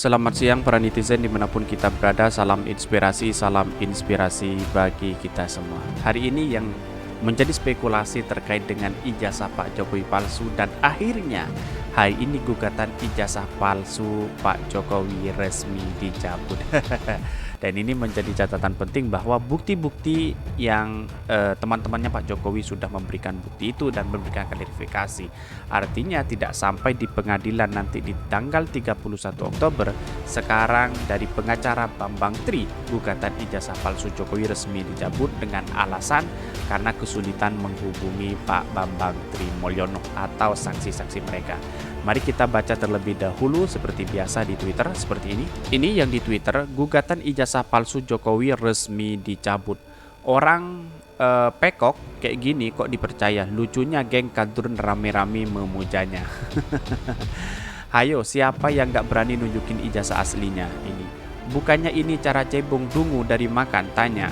Selamat siang para netizen dimanapun kita berada, salam inspirasi bagi kita semua. Hari ini yang menjadi spekulasi terkait dengan ijazah Pak Jokowi palsu dan akhirnya hari ini gugatan ijazah palsu Pak Jokowi resmi dicabut. Dan ini menjadi catatan penting bahwa bukti-bukti yang teman-temannya Pak Jokowi sudah memberikan bukti itu dan memberikan klarifikasi. Artinya tidak sampai di pengadilan nanti di tanggal 31 Oktober, sekarang dari pengacara Bambang Tri, gugatan ijazah palsu Jokowi resmi dicabut dengan alasan karena kesulitan menghubungi Pak Bambang Trimulyono atau saksi-saksi mereka. Mari kita baca terlebih dahulu seperti biasa di Twitter seperti ini. Ini yang di Twitter, gugatan ijazah palsu Jokowi resmi dicabut. Orang pekok kayak gini kok dipercaya. Lucunya geng kadrun rame-rame memujanya. Hayo, siapa yang gak berani nunjukin ijazah aslinya ini? Bukannya ini cara cebong dungu dari makan? Tanya.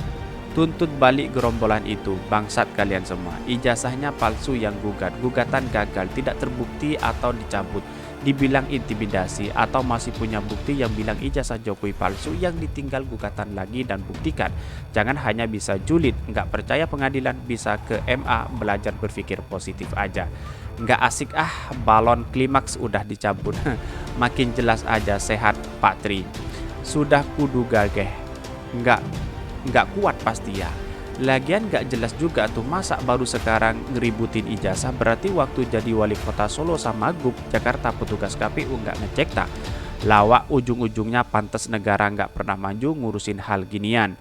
Tuntut balik gerombolan itu, bangsat kalian semua. Ijazahnya palsu yang gugat, gugatan gagal, tidak terbukti atau dicabut, dibilang intimidasi, atau masih punya bukti yang bilang ijazah Jokowi palsu yang ditinggal gugatan lagi dan buktikan. Jangan hanya bisa julid, nggak percaya pengadilan, bisa ke MA belajar berpikir positif aja. Nggak asik balon klimaks udah dicabut. Makin jelas aja sehat Pak Tri. Sudah kuduga nggak kuat pasti ya. Lagian nggak jelas juga tuh, masa baru sekarang ngeributin ijazah? Berarti waktu jadi wali kota Solo sama Gub Jakarta petugas KPU nggak ngecek tak? Lawak ujung-ujungnya pantas negara nggak pernah maju ngurusin hal ginian.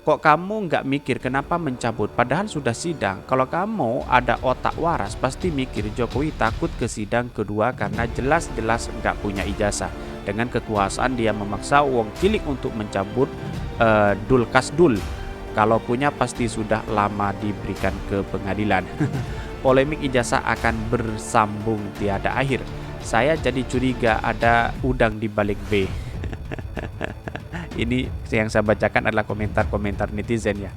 Kok kamu nggak mikir kenapa mencabut padahal sudah sidang? Kalau kamu ada otak waras pasti mikir Jokowi takut ke sidang kedua karena jelas-jelas nggak punya ijazah. Dengan kekuasaan dia memaksa wong cilik untuk mencabut dul kasdul. Kalau punya pasti sudah lama diberikan ke pengadilan. Polemik ijazah akan bersambung tiada akhir. Saya jadi curiga ada udang di balik B. Ini yang saya bacakan adalah komentar-komentar netizen ya.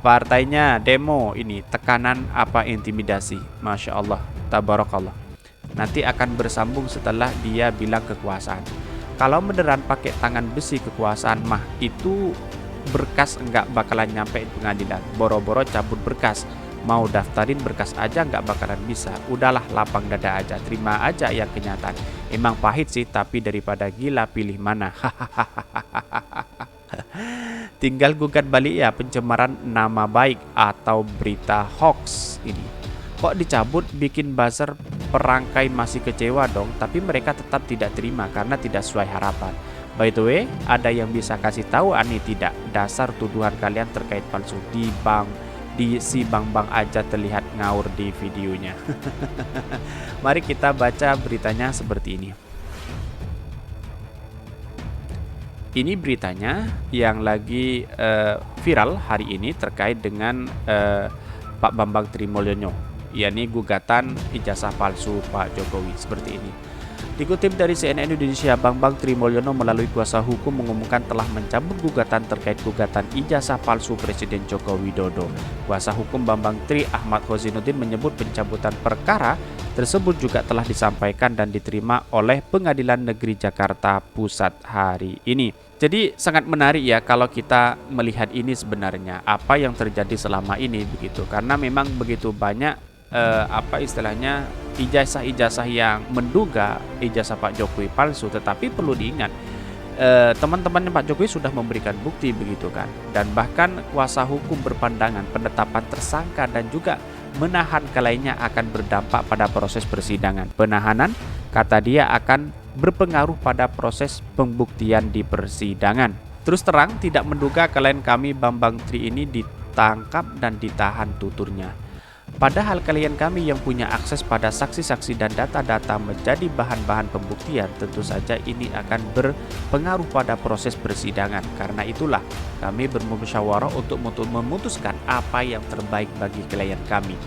Partainya demo ini tekanan apa intimidasi? Masya Allah, tabarakallah. Nanti akan bersambung setelah dia bilang kekuasaan. Kalau beneran pakai tangan besi kekuasaan mah itu berkas nggak bakalan nyampe pengadilan. Boro-boro cabut berkas, mau daftarin berkas aja nggak bakalan bisa. Udahlah lapang dada aja, terima aja yang kenyataan. Emang pahit sih, tapi daripada gila pilih mana. Tinggal gugat balik ya pencemaran nama baik atau berita hoax ini. Kok dicabut bikin buzzer perangkai masih kecewa dong, tapi mereka tetap tidak terima karena tidak sesuai harapan. By the way, ada yang bisa kasih tahu Ani tidak dasar tuduhan kalian terkait palsu di si Bang aja terlihat ngawur di videonya. Mari kita baca beritanya seperti ini. Ini beritanya yang lagi viral hari ini terkait dengan Pak Bambang Trimulyono, yakni gugatan ijazah palsu Pak Jokowi seperti ini. Dikutip dari CNN Indonesia, Bambang Trimulyono melalui kuasa hukum mengumumkan telah mencabut gugatan terkait gugatan ijazah palsu Presiden Joko Widodo. Kuasa hukum Bambang Tri Ahmad Khozinuddin menyebut pencabutan perkara tersebut juga telah disampaikan dan diterima oleh Pengadilan Negeri Jakarta Pusat hari ini. Jadi sangat menarik ya kalau kita melihat ini sebenarnya apa yang terjadi selama ini begitu, karena memang begitu banyak istilahnya ijazah-ijazah yang menduga ijazah Pak Jokowi palsu. Tetapi perlu diingat teman-teman Pak Jokowi sudah memberikan bukti begitu kan, dan bahkan kuasa hukum berpandangan penetapan tersangka dan juga menahan lainnya akan berdampak pada proses persidangan. Penahanan kata dia akan berpengaruh pada proses pembuktian di persidangan. Terus terang tidak menduga klien kami Bambang Tri ini ditangkap dan ditahan, tuturnya. Padahal klien kami yang punya akses pada saksi-saksi dan data-data menjadi bahan-bahan pembuktian, tentu saja ini akan berpengaruh pada proses persidangan. Karena itulah kami bermusyawarah untuk memutuskan apa yang terbaik bagi klien kami.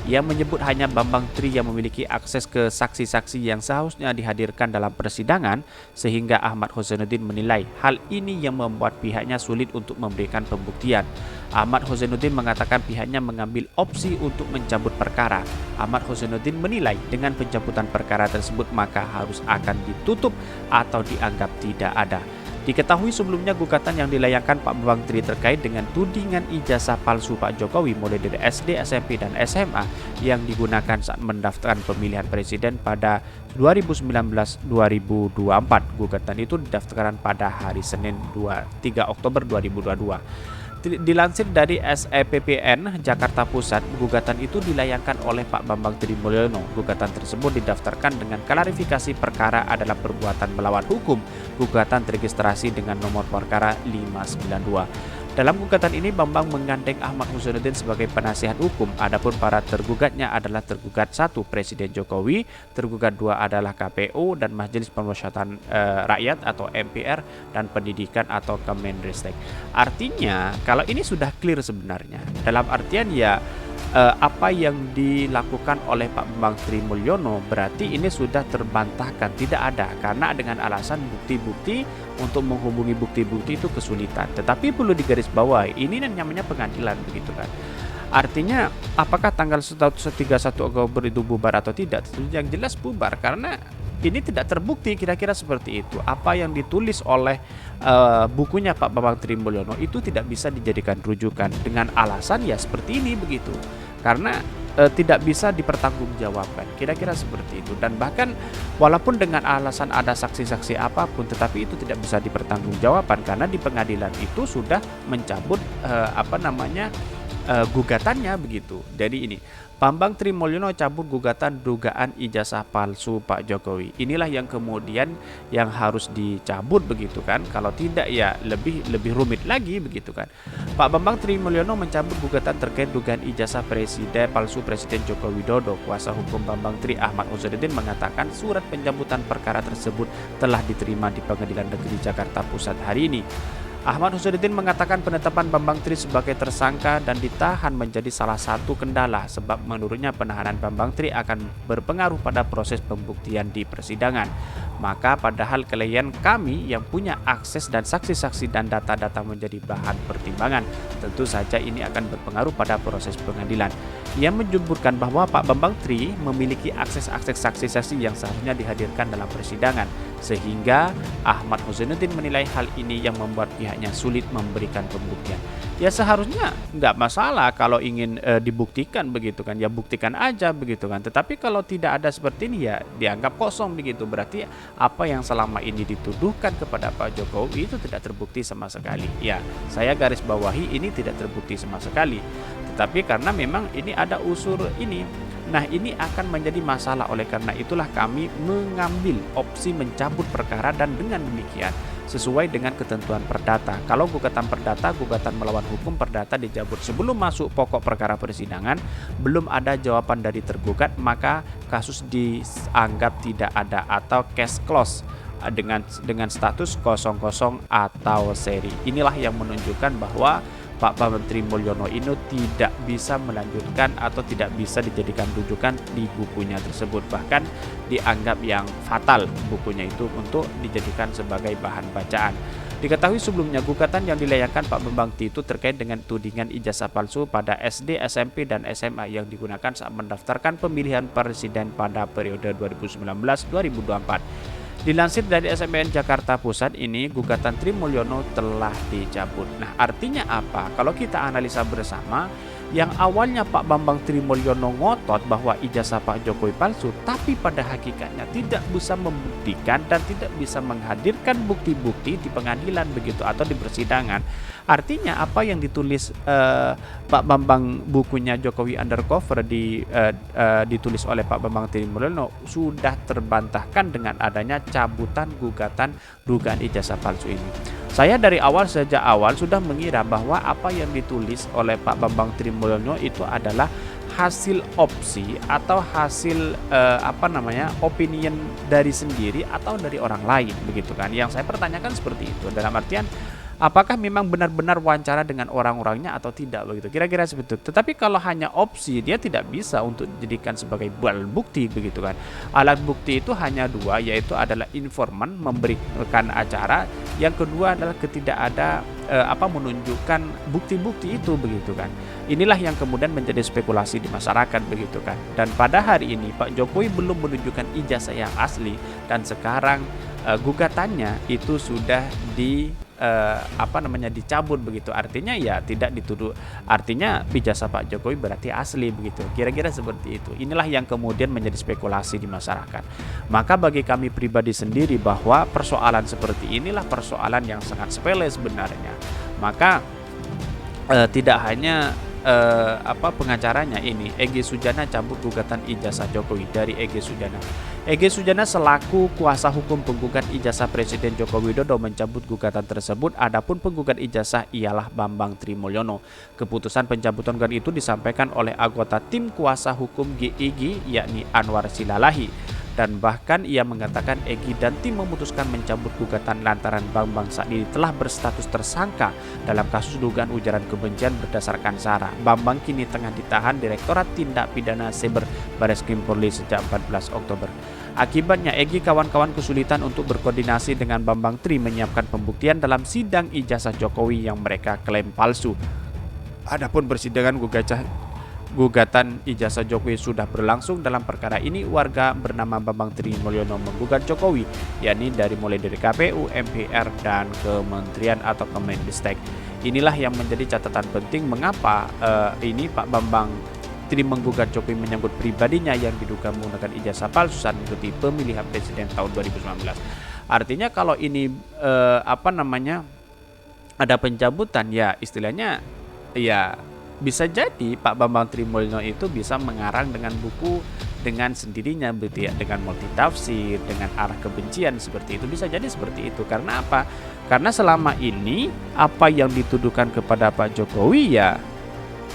Ia menyebut hanya Bambang Tri yang memiliki akses ke saksi-saksi yang seharusnya dihadirkan dalam persidangan, sehingga Ahmad Husainuddin menilai hal ini yang membuat pihaknya sulit untuk memberikan pembuktian. Ahmad Husainuddin mengatakan pihaknya mengambil opsi untuk mencabut perkara. Ahmad Husainuddin menilai dengan pencabutan perkara tersebut maka harus akan ditutup atau dianggap tidak ada. Diketahui sebelumnya gugatan yang dilayangkan Pak Bambang Tri terkait dengan tudingan ijazah palsu Pak Jokowi mulai dari SD, SMP, dan SMA yang digunakan saat mendaftarkan pemilihan presiden pada 2019-2024. Gugatan itu didaftarkan pada hari Senin 3 Oktober 2022. Dilansir dari SEPPN Jakarta Pusat, gugatan itu dilayangkan oleh Pak Bambang Tri Mulyono. Gugatan tersebut didaftarkan dengan klarifikasi perkara adalah perbuatan melawan hukum. Gugatan teregistrasi dengan nomor perkara 592. Dalam gugatan ini Bambang menggandeng Ahmad Husainuddin sebagai penasihat hukum. Adapun para tergugatnya adalah tergugat 1 Presiden Jokowi, tergugat 2 adalah KPU dan Majelis Permusyawaratan Rakyat atau MPR dan Pendidikan atau Kemendristek. Artinya kalau ini sudah clear sebenarnya. Dalam artian ya apa yang dilakukan oleh Pak Bambang Tri Mulyono berarti ini sudah terbantahkan, tidak ada, karena dengan alasan bukti-bukti untuk menghubungi bukti-bukti itu kesulitan. Tetapi perlu digarisbawahi, ini namanya pengadilan begitu kan. Artinya apakah tanggal 31 Oktober itu bubar atau tidak? Yang jelas bubar karena ini tidak terbukti kira-kira seperti itu. Apa yang ditulis oleh bukunya Pak Bambang Tri Mulyono itu tidak bisa dijadikan rujukan dengan alasan ya seperti ini begitu. Karena tidak bisa dipertanggungjawabkan, kira-kira seperti itu. Dan bahkan walaupun dengan alasan ada saksi-saksi apapun, tetapi itu tidak bisa dipertanggungjawabkan karena di pengadilan itu sudah mencabut gugatannya begitu. Jadi ini Bambang Tri Mulyono cabut gugatan dugaan ijazah palsu Pak Jokowi. Inilah yang kemudian yang harus dicabut begitu kan. Kalau tidak ya lebih rumit lagi begitu kan. Pak Bambang Tri Mulyono mencabut gugatan terkait dugaan ijazah palsu Presiden Joko Widodo. Kuasa hukum Bambang Tri Ahmad Husainuddin mengatakan surat pencabutan perkara tersebut telah diterima di Pengadilan Negeri Jakarta Pusat hari ini. Ahmad Husainuddin mengatakan penetapan Bambang Tri sebagai tersangka dan ditahan menjadi salah satu kendala sebab menurutnya penahanan Bambang Tri akan berpengaruh pada proses pembuktian di persidangan. Maka padahal klien kami yang punya akses dan saksi-saksi dan data-data menjadi bahan pertimbangan, tentu saja ini akan berpengaruh pada proses pengadilan. Ia menyebutkan bahwa Pak Bambang Tri memiliki akses-akses saksi-saksi yang seharusnya dihadirkan dalam persidangan, sehingga Ahmad Husainuddin menilai hal ini yang membuat pihaknya sulit memberikan pembuktian. Ya seharusnya nggak masalah kalau ingin dibuktikan begitu kan, ya buktikan aja begitu kan. Tetapi kalau tidak ada seperti ini ya dianggap kosong begitu. Berarti apa yang selama ini dituduhkan kepada Pak Jokowi itu tidak terbukti sama sekali. Ya saya garis bawahi ini tidak terbukti sama sekali. Tetapi karena memang ini ada unsur ini. Nah ini akan menjadi masalah, oleh karena itulah kami mengambil opsi mencabut perkara dan dengan demikian sesuai dengan ketentuan perdata. Kalau gugatan perdata, gugatan melawan hukum perdata dicabut sebelum masuk pokok perkara persidangan, belum ada jawaban dari tergugat, maka kasus dianggap tidak ada atau case close dengan status 00 atau seri. Inilah yang menunjukkan bahwa Pak Bambang Tri Mulyono ini tidak bisa melanjutkan atau tidak bisa dijadikan rujukan di bukunya tersebut. Bahkan dianggap yang fatal bukunya itu untuk dijadikan sebagai bahan bacaan. Diketahui sebelumnya gugatan yang dilayangkan Pak Bambang Tri itu terkait dengan tudingan ijazah palsu pada SD, SMP, dan SMA yang digunakan saat mendaftarkan pemilihan presiden pada periode 2019-2024. Dilansir dari SMPN Jakarta Pusat ini, gugatan Tri Mulyono telah dicabut. Nah, artinya apa? Kalau kita analisa bersama, yang awalnya Pak Bambang Tri Mulyono ngotot bahwa ijazah Pak Jokowi palsu, tapi pada hakikatnya tidak bisa membuktikan dan tidak bisa menghadirkan bukti-bukti di pengadilan begitu atau di persidangan. Artinya apa yang ditulis Pak Bambang bukunya Jokowi Undercover ditulis oleh Pak Bambang Tri Mulyono sudah terbantahkan dengan adanya cabutan gugatan dugaan ijazah palsu ini. Saya dari sejak awal sudah mengira bahwa apa yang ditulis oleh Pak Bambang Tri Mulyono itu adalah hasil opsi atau hasil opinion dari sendiri atau dari orang lain begitu kan. Yang saya pertanyakan seperti itu, dalam artian apakah memang benar-benar wawancara dengan orang-orangnya atau tidak begitu, kira-kira seperti itu. Tetapi kalau hanya opsi, dia tidak bisa untuk dijadikan sebagai alat bukti begitu kan. Alat bukti itu hanya dua, yaitu adalah informan memberikan acara, yang kedua adalah menunjukkan bukti-bukti itu begitu kan. Inilah yang kemudian menjadi spekulasi di masyarakat begitu kan. Dan pada hari ini Pak Jokowi belum menunjukkan ijazah yang asli, dan sekarang gugatannya itu sudah dicabut begitu. Artinya ya tidak dituduh, artinya ijazah Pak Jokowi berarti asli begitu. Kira-kira seperti itu. Inilah yang kemudian menjadi spekulasi di masyarakat. Maka bagi kami pribadi sendiri bahwa persoalan seperti inilah persoalan yang sangat sepele sebenarnya. Maka tidak hanya pengacaranya ini, Egy Sujana cabut gugatan ijazah Jokowi. Dari Egy Sujana. Egy Sujana selaku kuasa hukum penggugat ijazah Presiden Joko Widodo mencabut gugatan tersebut. Adapun penggugat ijazah ialah Bambang Trimulyono. Keputusan pencabutan gugatan itu disampaikan oleh anggota tim kuasa hukum GIG yakni Anwar Silalahi. Dan bahkan ia mengatakan Egy dan tim memutuskan mencabut gugatan lantaran Bambang saat ini telah berstatus tersangka dalam kasus dugaan ujaran kebencian berdasarkan SARA. Bambang kini tengah ditahan Direktorat Tindak Pidana Siber Bareskrim Polri sejak 14 Oktober. Akibatnya Egy kawan-kawan kesulitan untuk berkoordinasi dengan Bambang Tri menyiapkan pembuktian dalam sidang ijazah Jokowi yang mereka klaim palsu. Adapun persidangan gugatan ijazah Jokowi sudah berlangsung. Dalam perkara ini warga bernama Bambang Trimulyono menggugat Jokowi, yakni mulai dari KPU, MPR, dan Kementerian atau Kemendistek. Inilah yang menjadi catatan penting mengapa ini Pak Bambang Tri menggugat Jokowi menyangkut pribadinya yang diduga menggunakan ijazah palsu saat mengikuti pemilihan presiden tahun 2019. Artinya kalau ini ada pencabutan, ya istilahnya ya bisa jadi Pak Bambang Trimulyono itu bisa mengarang dengan buku dengan sendirinya begitu ya, dengan multitafsir, dengan arah kebencian seperti itu. Bisa jadi seperti itu. Karena apa? Karena selama ini apa yang dituduhkan kepada Pak Jokowi ya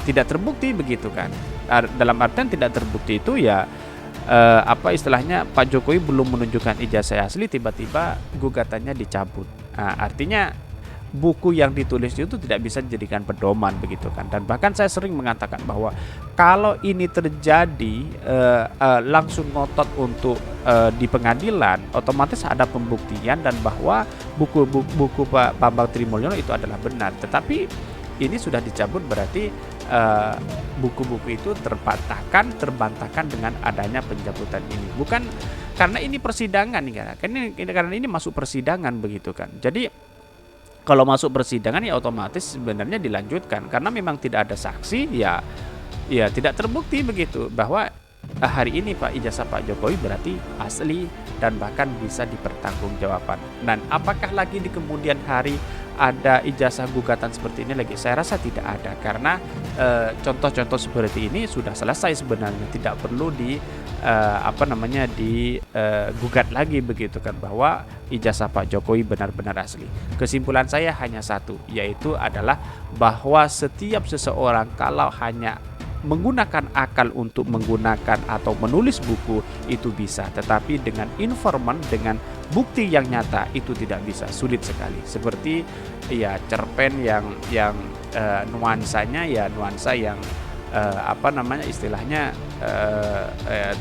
tidak terbukti begitu kan. Dalam artian tidak terbukti itu ya istilahnya Pak Jokowi belum menunjukkan ijazah asli, tiba-tiba gugatannya dicabut. Artinya buku yang ditulis itu tidak bisa dijadikan pedoman begitu kan. Dan bahkan saya sering mengatakan bahwa kalau ini terjadi langsung ngotot untuk di pengadilan, otomatis ada pembuktian dan bahwa buku Pak Bambang Trimulyono itu adalah benar. Tetapi ini sudah dicabut, berarti buku-buku itu terbantahkan dengan adanya pencabutan ini. Bukan karena ini persidangan karena ini masuk persidangan begitu kan. Jadi kalau masuk persidangan ya otomatis sebenarnya dilanjutkan karena memang tidak ada saksi, ya tidak terbukti begitu bahwa hari ini ijazah Pak Jokowi berarti asli dan bahkan bisa dipertanggungjawabkan. Dan apakah lagi di kemudian hari ada ijazah gugatan seperti ini lagi? Saya rasa tidak ada, karena contoh-contoh seperti ini sudah selesai sebenarnya, tidak perlu digugat lagi begitu kan, bahwa ijazah Pak Jokowi benar-benar asli. Kesimpulan saya hanya satu, yaitu adalah bahwa setiap seseorang kalau hanya menggunakan akal untuk menggunakan atau menulis buku itu bisa, tetapi dengan informan, dengan bukti yang nyata itu tidak bisa, sulit sekali. Seperti ya cerpen yang nuansanya ya nuansa yang istilahnya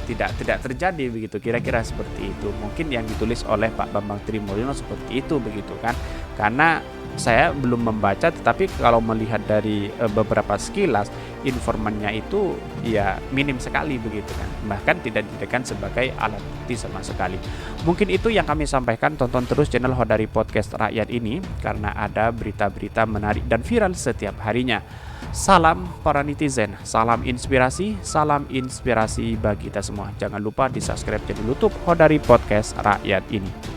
tidak terjadi begitu, kira-kira seperti itu. Mungkin yang ditulis oleh Pak Bambang Trimulyono seperti itu begitu kan, karena saya belum membaca, tetapi kalau melihat dari beberapa sekilas informannya itu ya minim sekali begitu kan, bahkan tidak dijadikan sebagai alat bukti sama sekali. Mungkin itu yang kami sampaikan. Tonton terus channel Hodari Podcast Rakyat ini karena ada berita-berita menarik dan viral setiap harinya. Salam para netizen, salam inspirasi bagi kita semua. Jangan lupa di subscribe channel YouTube Hodari Podcast Rakyat ini.